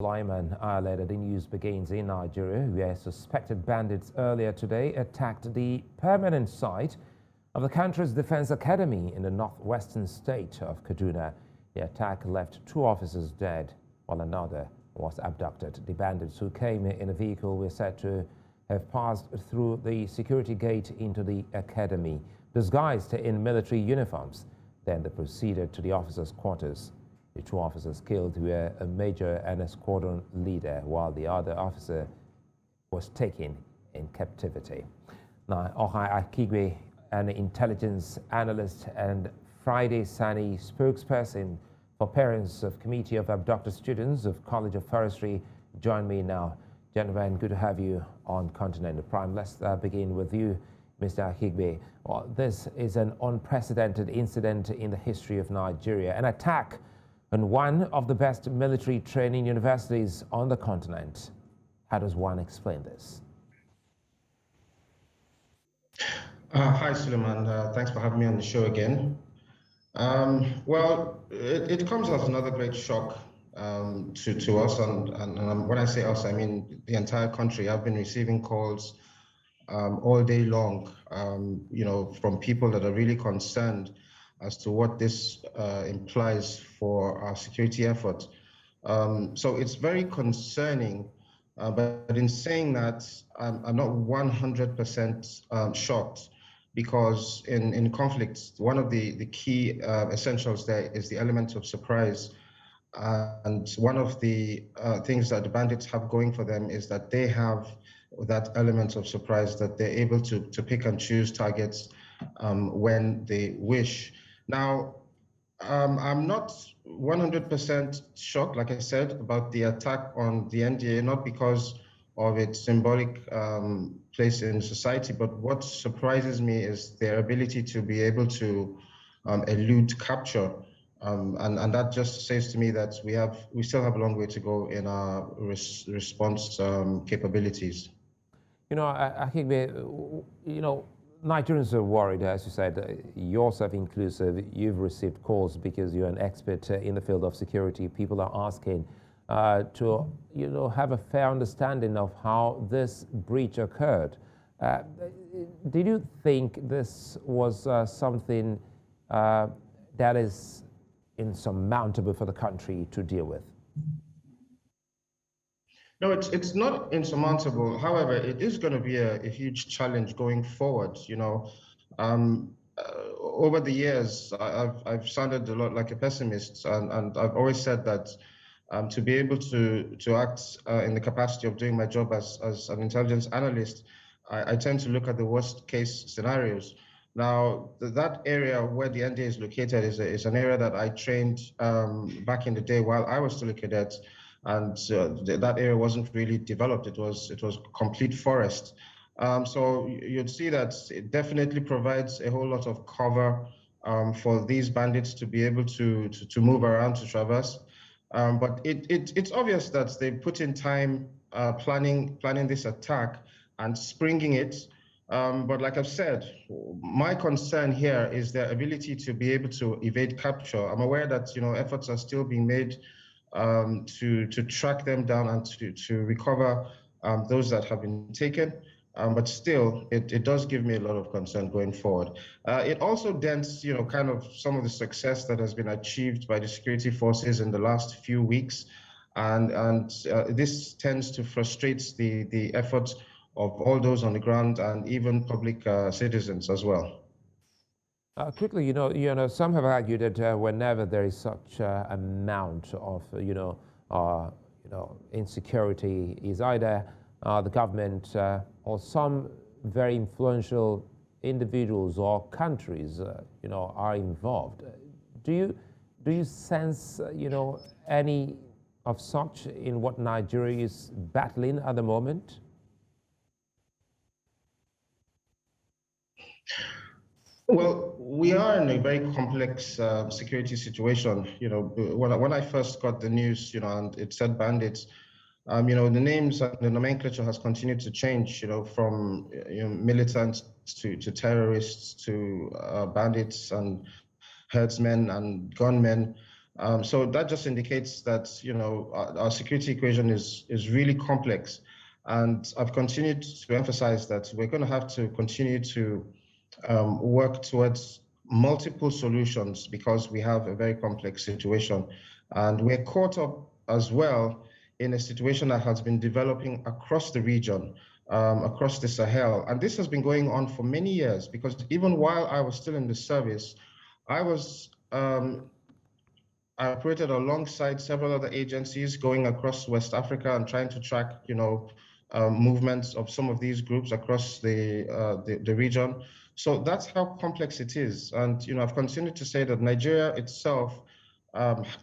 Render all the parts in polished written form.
Lyman highlighted the news begins in Nigeria, where suspected bandits earlier today attacked the permanent site of the country's defense academy in the northwestern state of Kaduna. The attack left 2 officers dead, while another was abducted. The bandits who came in a vehicle were said to have passed through the security gate into the academy, disguised in military uniforms. Then they proceeded to the officers' quarters. The 2 officers killed were a major and a squadron leader, while the other officer was taken in captivity. Now, Ohai Akigwe, an intelligence analyst and Friday Sani spokesperson for parents of Committee of Abducted Students of College of Forestry, join me now. Gentlemen, good to have you on Continental Prime. Let's begin with you, Mr. Akigwe. Well, this is an unprecedented incident in the history of Nigeria, an attack on one of the best military training universities on the continent. How does one explain this? Hi, Suleiman. Thanks for having me on the show again. Well, it comes as another great shock to us, and when I say us, I mean the entire country. I've been receiving calls all day long, from people that are really concerned as to what this implies for our security effort. So it's very concerning, but in saying that, I'm not 100% shocked, because in conflicts, one of the key essentials there is the element of surprise. And one of the things that the bandits have going for them is that they have that element of surprise, that they're able to pick and choose targets when they wish. Now, I'm not 100% shocked, like I said, about the attack on the NDA, not because of its symbolic place in society, but what surprises me is their ability to be able to elude capture. And that just says to me that we still have a long way to go in our response capabilities. I think Nigerians are worried, as you said, yourself inclusive. You've received calls because you're an expert in the field of security. People are asking to, have a fair understanding of how this breach occurred. Did you think this was something that is insurmountable for the country to deal with? No, it's not insurmountable. However, it is going to be a huge challenge going forward. Over the years, I've sounded a lot like a pessimist, and I've always said that to be able to act in the capacity of doing my job as an intelligence analyst, I tend to look at the worst case scenarios. Now, that area where the NDA is located is an area that I trained back in the day while I was still a cadet. And that area wasn't really developed. It was complete forest. So you'd see that it definitely provides a whole lot of cover for these bandits to be able to move around, to traverse. But it's obvious that they put in time planning this attack and springing it. But like I've said, my concern here is their ability to be able to evade capture. I'm aware that efforts are still being made to track them down and to recover those that have been taken. But still, it does give me a lot of concern going forward. It also dents, kind of some of the success that has been achieved by the security forces in the last few weeks. And this tends to frustrate the efforts of all those on the ground and even public citizens as well. Quickly, some have argued that whenever there is such amount of, insecurity, is either the government or some very influential individuals or countries, are involved. Do you sense, any of such in what Nigeria is battling at the moment? Well, we are in a very complex security situation. When I first got the news, and it said bandits, the names and the nomenclature has continued to change, from militants to terrorists to bandits and herdsmen and gunmen. So that just indicates that, you know, our security equation is really complex. And I've continued to emphasize that we're going to have to continue to work towards multiple solutions because we have a very complex situation. And we're caught up as well in a situation that has been developing across the region, across the Sahel. And this has been going on for many years because even while I was still in the service, I was I operated alongside several other agencies going across West Africa and trying to track, you know, movements of some of these groups across the region. So that's how complex it is. And, you know, I've continued to say that Nigeria itself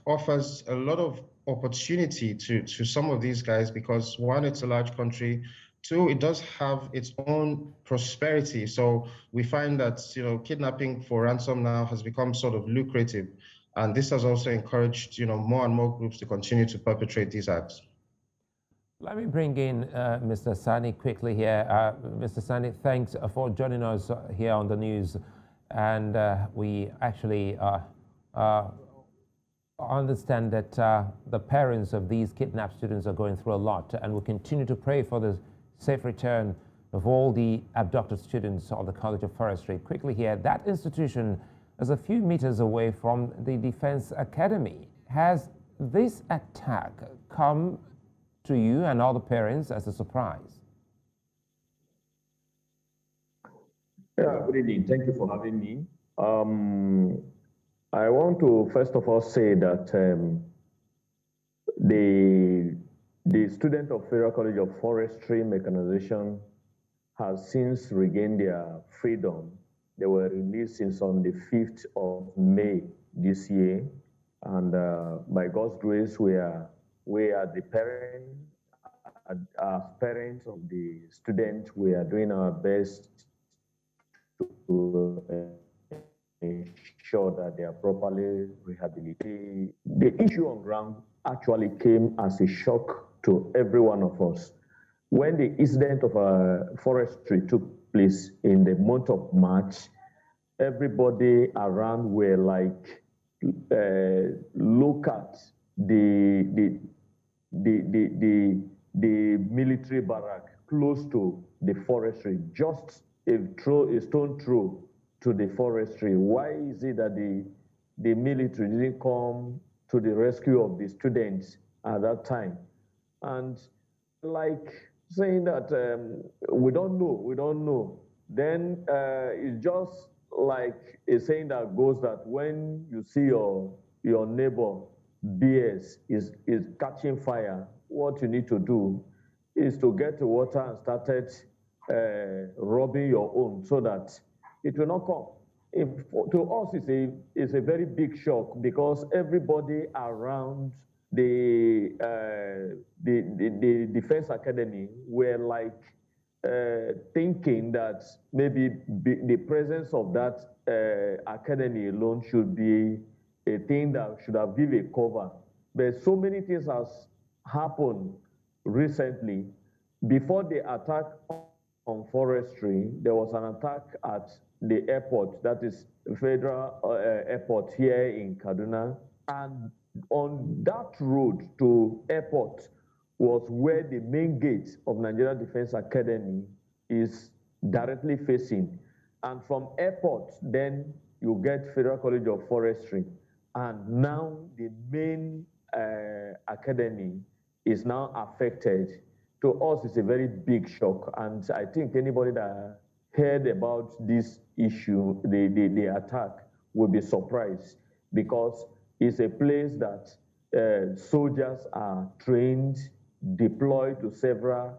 offers a lot of opportunity to some of these guys because one, it's a large country. Two, it does have its own prosperity. So we find that, you know, kidnapping for ransom now has become sort of lucrative. And this has also encouraged, you know, more and more groups to continue to perpetrate these acts. Let me bring in Mr. Sani quickly here. Mr. Sani, thanks for joining us here on the news. And we actually understand that the parents of these kidnapped students are going through a lot, and we'll continue to pray for the safe return of all the abducted students of the College of Forestry. Quickly here, that institution is a few meters away from the Defense Academy. Has this attack come to you and all the parents as a surprise? Yeah, good evening. Thank you for having me. I want to first of all say that the student of Federal College of Forestry Mechanization has since regained their freedom. They were released since on the 5th of May this year. And by God's grace, we are the parents, as parents of the students, we are doing our best to ensure that they are properly rehabilitated. The issue on ground actually came as a shock to every one of us. When the incident of forestry took place in the month of March, everybody around were like, look at the military barrack close to the forestry, just a stone throw to the forestry. Why is it that the military didn't come to the rescue of the students at that time? And like saying that we don't know. Then it's just like a saying that goes that when you see your neighbor BS is catching fire, what you need to do is to get the water and started rubbing your own so that it will not come. To us, it's a very big shock because everybody around the Defense Academy were like thinking that maybe the presence of that academy alone should be a thing that should have given a cover. But so many things has happened recently. Before the attack on forestry, there was an attack at the airport, that is Federal Airport here in Kaduna. And on that road to airport was where the main gate of Nigeria Defense Academy is directly facing. And from airport, then you get Federal College of Forestry. And now the main academy is now affected. To us, it's a very big shock. And I think anybody that heard about this issue, the attack, will be surprised because it's a place that soldiers are trained, deployed to several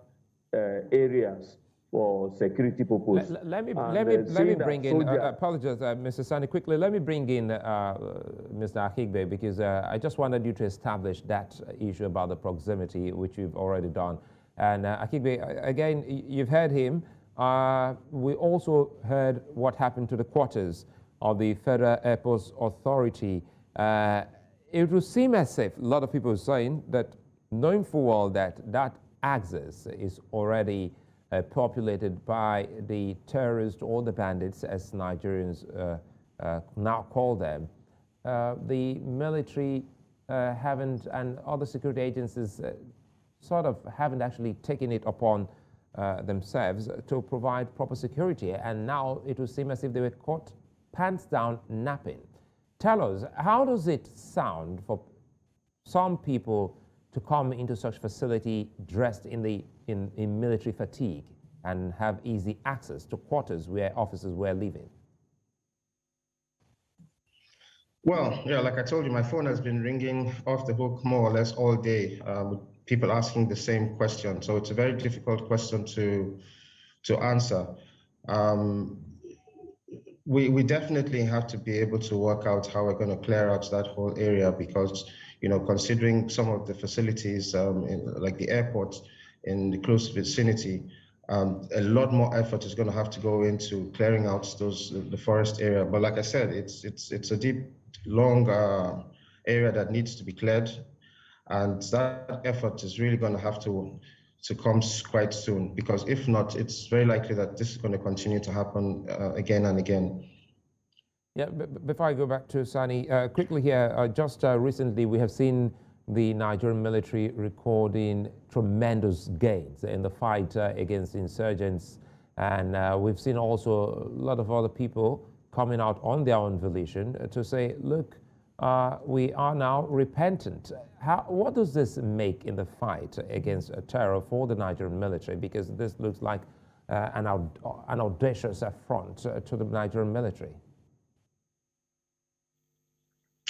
areas for security purposes. Let me bring in, apologize, Mr. Sani, quickly, let me bring in Mr. Akigbe, because I just wanted you to establish that issue about the proximity, which you've already done. And Akigbe, again, you've heard him. We also heard what happened to the quarters of the Federal Airports Authority. It would seem as if a lot of people are saying that, knowing full well that that axis is already populated by the terrorists or the bandits, as Nigerians now call them, the military haven't, and other security agencies sort of haven't actually taken it upon themselves to provide proper security, and now it would seem as if they were caught pants down napping. Tell us, how does it sound for some people to come into such facility dressed in military fatigue and have easy access to quarters where officers were living? Well, yeah, like I told you, my phone has been ringing off the hook more or less all day, with people asking the same question. So it's a very difficult question to answer. We definitely have to be able to work out how we're going to clear out that whole area, because, you know, considering some of the facilities, like the airport in the close vicinity, a lot more effort is going to have to go into clearing out the forest area. But like I said, it's a deep, long area that needs to be cleared, and that effort is really going to have to come quite soon, because if not, it's very likely that this is going to continue to happen again and again. Yeah, before I go back to Sani, quickly here, just recently we have seen the Nigerian military recording tremendous gains in the fight against insurgents, and we've seen also a lot of other people coming out on their own volition to say, look, we are now repentant. What does this make in the fight against terror for the Nigerian military? Because this looks like an audacious affront to the Nigerian military.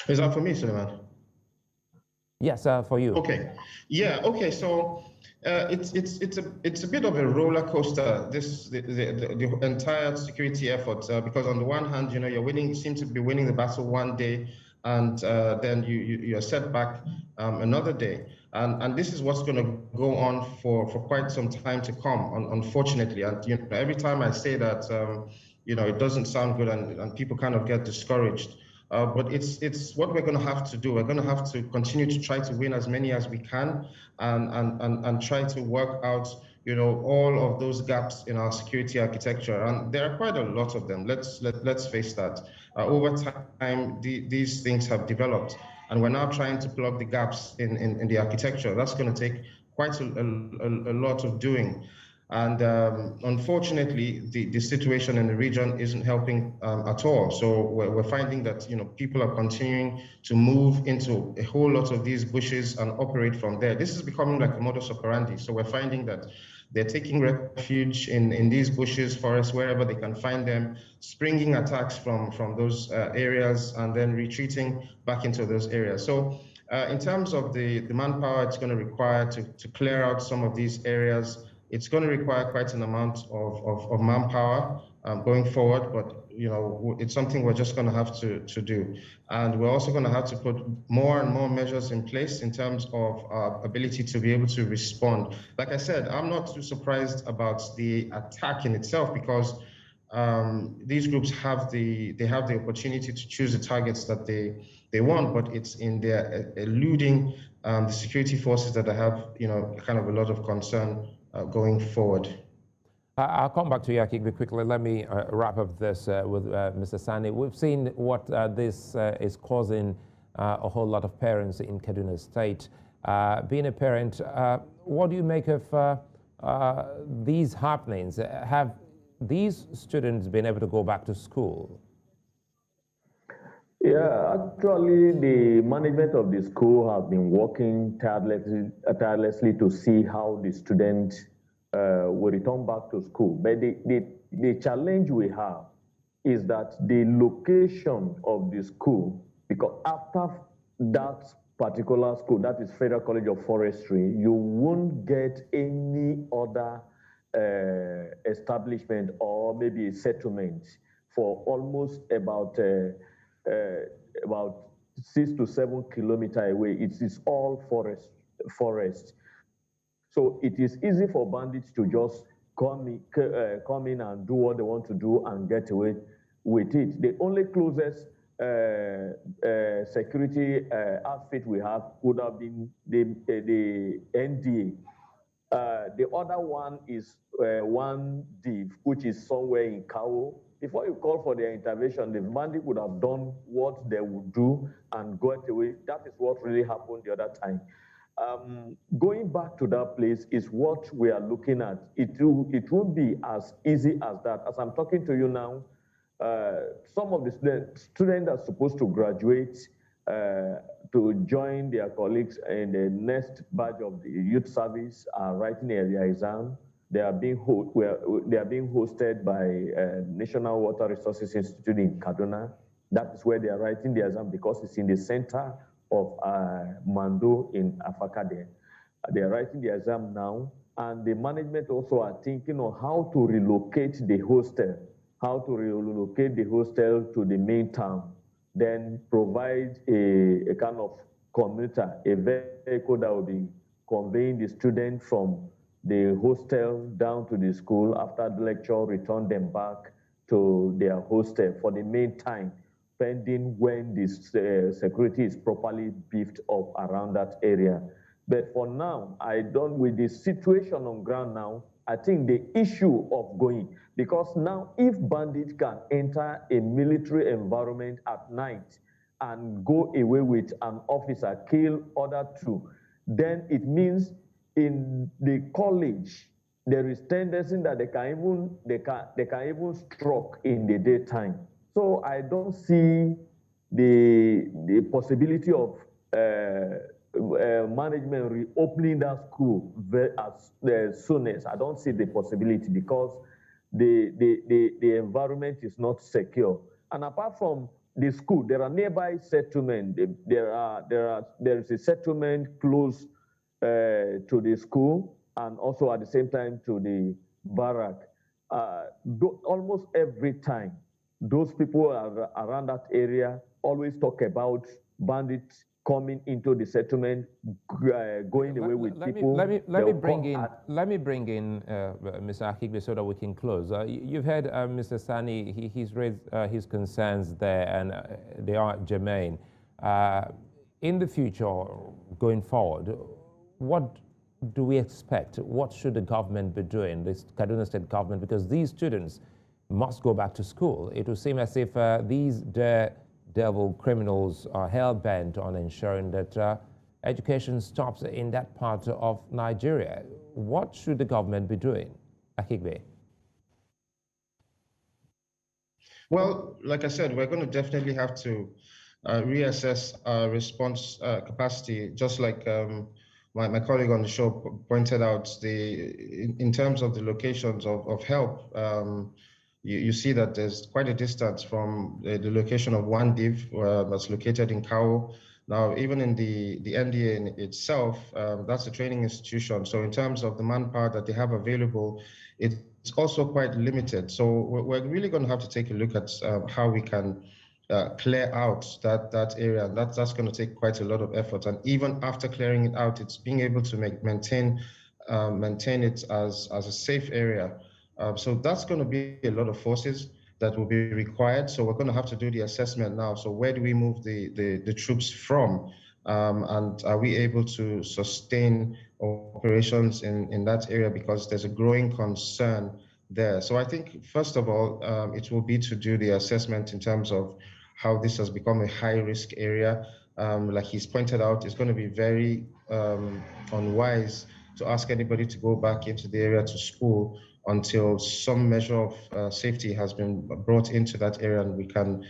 Is that for me, Suleiman? Yes, for you. Okay. Yeah. Okay. So it's a bit of a roller coaster. The entire security effort, because on the one hand, you know, you seem to be winning the battle one day, and then you're set back another day, and this is what's going to go on for quite some time to come, unfortunately. And you know, every time I say that, you know, it doesn't sound good, and people kind of get discouraged. But it's what we're going to have to do. We're going to have to continue to try to win as many as we can, and try to work out, you know, all of those gaps in our security architecture. And there are quite a lot of them. Let's face that. Over time, these things have developed, and we're now trying to plug the gaps in the architecture. That's going to take quite a lot of doing. And unfortunately, the situation in the region isn't helping at all. So we're finding that, you know, people are continuing to move into a whole lot of these bushes and operate from there. This is becoming like a modus operandi. So we're finding that they're taking refuge in these bushes, forests, wherever they can find them, springing attacks from those areas, and then retreating back into those areas. So in terms of the manpower it's going to require to clear out some of these areas, it's going to require quite an amount of manpower going forward, but you know, it's something we're just going to have to do. And we're also going to have to put more and more measures in place in terms of our ability to be able to respond. Like I said, I'm not too surprised about the attack in itself, because these groups have the opportunity to choose the targets that they want, but it's in their eluding the security forces that I have, you know, kind of a lot of concern going forward. I'll come back to you, Akigbe, quickly. Let me wrap up this with Mr. Sani. We've seen what this is causing a whole lot of parents in Kaduna State. Being a parent, what do you make of these happenings? Have these students been able to go back to school? Yeah, actually, the management of the school have been working tirelessly to see how the students will return back to school. But the challenge we have is that the location of the school, because after that particular school, that is Federal College of Forestry, you won't get any other establishment or maybe a settlement for almost about 6 to 7 kilometers away. It is all forest. So it is easy for bandits to just come in and do what they want to do and get away with it. The only closest security outfit we have would have been the NDA. The other one is one div, which is somewhere in Kao. Before you call for their intervention, the bandit would have done what they would do and got away. That is what really happened the other time. Going back to that place is what we are looking at. It won't be as easy as that. As I'm talking to you now, some of the students are supposed to graduate to join their colleagues in the next batch of the youth service are writing their exam. They are being hosted by National Water Resources Institute in Kaduna. That is where they are writing the exam because it's in the center of Mando in Afaka there. They are writing the exam now, and the management also are thinking on how to relocate the hostel, to the main town, then provide a kind of commuter, a vehicle that will be conveying the student from the hostel down to the school after the lecture, return them back to their hostel for the main time, pending when this security is properly beefed up around that area. But for now, with the situation on ground now, I think the issue of going, because now if bandits can enter a military environment at night and go away with an officer, kill other two, then it means in the college, there is tendency that they can even stroke in the daytime. So I don't see the possibility of management reopening that school as soon as. I don't see the possibility because the environment is not secure. And apart from the school, there are nearby settlements. There is a settlement close to the school and also at the same time to the barrack. Almost every time, those people are around that area always talk about bandits coming into the settlement, going away with people. Let me bring in Mr. Akigbe so that we can close. You've heard Mr. Sani. He's raised his concerns there, and they are germane. In the future, going forward, what do we expect? What should the government be doing, this Kaduna State government? Because these students must go back to school. It would seem as if these daredevil criminals are hell-bent on ensuring that education stops in that part of Nigeria. What should the government be doing? Akigbe. Well, like I said, we're going to definitely have to reassess our response capacity, just like my colleague on the show pointed out. In terms of the locations of help, you see that there's quite a distance from the location of one div that's located in Kao. Now, even in the NDA in itself, that's a training institution. So in terms of the manpower that they have available, it's also quite limited. So we're really going to have to take a look at how we can clear out that area. And that's going to take quite a lot of effort. And even after clearing it out, it's being able to maintain it as a safe area. So that's going to be a lot of forces that will be required. So we're going to have to do the assessment now. So where do we move the troops from? And are we able to sustain operations in that area? Because there's a growing concern there. So I think, first of all, it will be to do the assessment in terms of how this has become a high-risk area. Like he's pointed out, it's going to be very unwise to ask anybody to go back into the area to school until some measure of safety has been brought into that area and we can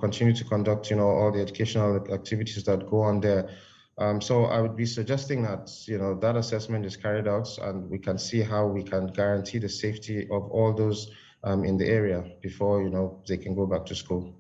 continue to conduct, all the educational activities that go on there. So I would be suggesting that, that assessment is carried out and we can see how we can guarantee the safety of all those in the area before, they can go back to school.